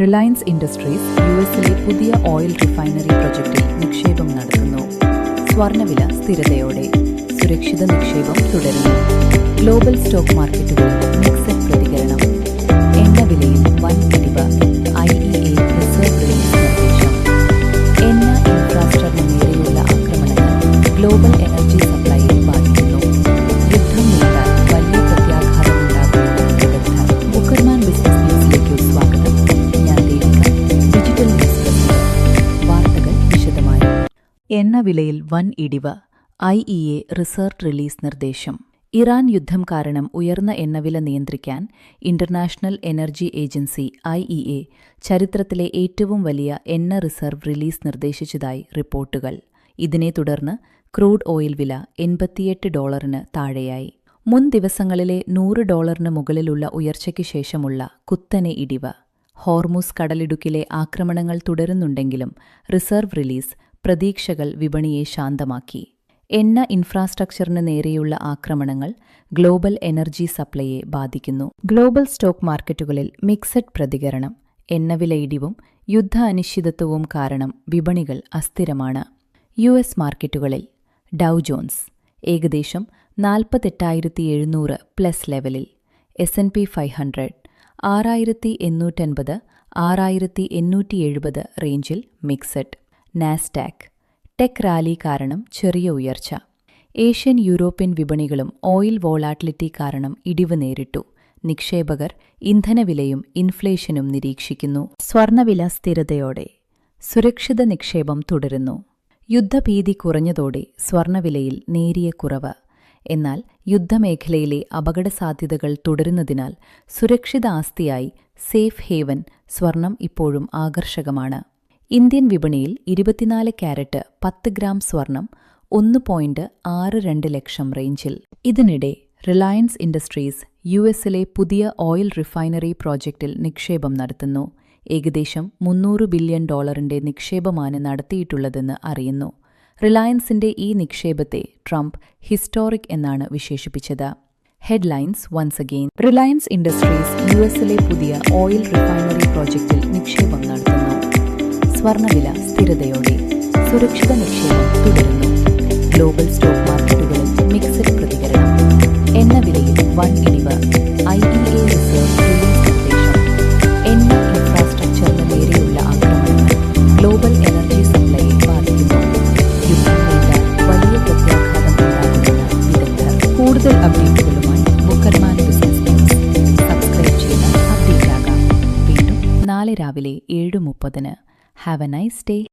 Reliance Industries യുഎസിലെ പുതിയ oil refinery പ്രൊജക്ടിൽ നിക്ഷേപം നടത്തുന്നു. സ്വർണ്ണവില സ്ഥിരതയോടെ. സുരക്ഷിത നിക്ഷേപം തുടരുന്നു. ഗ്ലോബൽ സ്റ്റോക്ക് മാർക്കറ്റുകളിൽ മിക്സഡ് പ്രതികരണം. എണ്ണവിലയിൽ വൻ ഇടിവ്. IEA റിസർവ് റിലീസ് നിർദ്ദേശം. എണ്ണ ഇൻഫ്രാസ്ട്രക്ചറിന് നേരെയുള്ള ആക്രമണങ്ങൾ ഗ്ലോബൽ എനർജി സപ്ലൈയെ ബാധിക്കുന്നു. യുദ്ധം നീട്ടാൻ വലിയ പ്രത്യാഘാതമുണ്ടാകുമെന്ന് വിദഗ്ധർ. ബുക്കർമാൻ ബിസിനസ് ന്യൂസിലേക്ക് സ്വാഗതം. ഞാൻ ദേവിക, ഡിജിറ്റൽ ന്യൂസ് പ്രസിദ്ധ. വാർത്തകൾ വിശദമായി. എണ്ണവിലയിൽ വൻ ഇടിവ്. IEA റിസർവ് റിലീസ് നിർദ്ദേശം. ഇറാൻ യുദ്ധം കാരണം ഉയർന്ന എണ്ണവില നിയന്ത്രിക്കാൻ ഇന്റർനാഷണൽ എനർജി ഏജൻസി IEA ചരിത്രത്തിലെ ഏറ്റവും വലിയ എണ്ണ റിസർവ് റിലീസ് നിർദ്ദേശിച്ചതായി റിപ്പോർട്ടുകൾ. ഇതിനെ തുടർന്ന് ക്രൂഡ് ഓയിൽ വില $88 താഴെയായി. മുൻ ദിവസങ്ങളിലെ $100 മുകളിലുള്ള ഉയർച്ചയ്ക്ക് ശേഷമുള്ള കുത്തനെ ഇടിവ്. ഹോർമുസ് കടലിടുക്കിലെ ആക്രമണങ്ങൾ തുടരുന്നുണ്ടെങ്കിലും റിസർവ് റിലീസ് പ്രതീക്ഷകൾ വിപണിയെ ശാന്തമാക്കി. എണ്ണ ഇൻഫ്രാസ്ട്രക്ചറിന് നേരെയുള്ള ആക്രമണങ്ങൾ ഗ്ലോബൽ എനർജി സപ്ലൈയെ ബാധിക്കുന്നു. ഗ്ലോബൽ സ്റ്റോക്ക് മാർക്കറ്റുകളിൽ മിക്സഡ് പ്രതികരണം. എണ്ണവില ഇടിവും യുദ്ധ അനിശ്ചിതത്വവും കാരണം വിപണികൾ അസ്ഥിരമാണ്. US മാർക്കറ്റുകളിൽ ഡൗ ജോൺസ് ഏകദേശം 48,700 പ്ലസ് ലെവലിൽ. S&P 500 6,850 6,870 റേഞ്ചിൽ മിക്സഡ്. നാസ്ഡാക്ക് ടെക് റാലി കാരണം ചെറിയ ഉയർച്ച. ഏഷ്യൻ യൂറോപ്യൻ വിപണികളും ഓയിൽ വോളാറ്റിലിറ്റി കാരണം ഇടിവ് നേരിട്ടു. നിക്ഷേപകർ ഇന്ധനവിലയും ഇൻഫ്ലേഷനും നിരീക്ഷിക്കുന്നു. സ്വർണ്ണവില സ്ഥിരതയോടെ. സുരക്ഷിത നിക്ഷേപം തുടരുന്നു. യുദ്ധഭീതി കുറഞ്ഞതോടെ സ്വർണ്ണവിലയിൽ നേരിയ കുറവ്. എന്നാൽ യുദ്ധമേഖലയിലെ അപകടസാധ്യതകൾ തുടരുന്നതിനാൽ സുരക്ഷിത ആസ്തിയായി സേഫ് ഹേവൻ സ്വർണം ഇപ്പോഴും ആകർഷകമാണ്. ഇന്ത്യൻ വിപണിയിൽ 24 ക്യാരറ്റ് 10 ഗ്രാം സ്വർണം 1.62 ലക്ഷം റേഞ്ചിൽ. ഇതിനിടെ റിലയൻസ് ഇൻഡസ്ട്രീസ് യുഎസിലെ പുതിയ ഓയിൽ റിഫൈനറി പ്രോജക്റ്റിൽ നിക്ഷേപം നടത്തുന്നു. ഏകദേശം $300 ബില്യൺ നിക്ഷേപമാണ് നടത്തിയിട്ടുള്ളതെന്ന് അറിയുന്നു. റിലയൻസിന്റെ ഈ നിക്ഷേപത്തെ ട്രംപ് ഹിസ്റ്റോറിക് എന്നാണ് വിശേഷിപ്പിച്ചത്. Headlines once again. Reliance Industries യുഎസിലെ പുതിയ ഓയിൽ റിഫൈനറി പ്രോജക്റ്റിൽ നിക്ഷേപം നടത്തുന്നു. സ്വർണ്ണവില സ്ഥിരതയോടെ. സുരക്ഷിത നിക്ഷേപം തുടരുന്നു. ഗ്ലോബൽ സ്റ്റോക്ക് മാർക്കറ്റുകളിൽ മിക്സഡ് പ്രതികരണം. എണ്ണവിലയിൽ വൻ ഇടിവ്. IEA റിസർവ് റിലീസ് നിർദ്ദേശം. എണ്ണ ഇൻഫ്രാസ്ട്രക്ചറിന് നേരെയുള്ള ആക്രമണങ്ങൾ ഗ്ലോബൽ എനർജി സപ്ലൈയെ ബാധിക്കുന്നു. യുദ്ധം നീട്ടാൻ വലിയ പ്രത്യാഘാതം ഉണ്ടാകുമെന്ന് വിദഗ്ധർ. കൂടുതൽ അപ്ഡേറ്റുകളുമായി ബുക്കർമാൻ ബിസിനസ് ന്യൂസ് സബ്സ്ക്രൈബ് ചെയ്ത് അപ്ഡേറ്റ് ആകാം. വീണ്ടും നാളെ രാവിലെ 7:30. Have a nice day.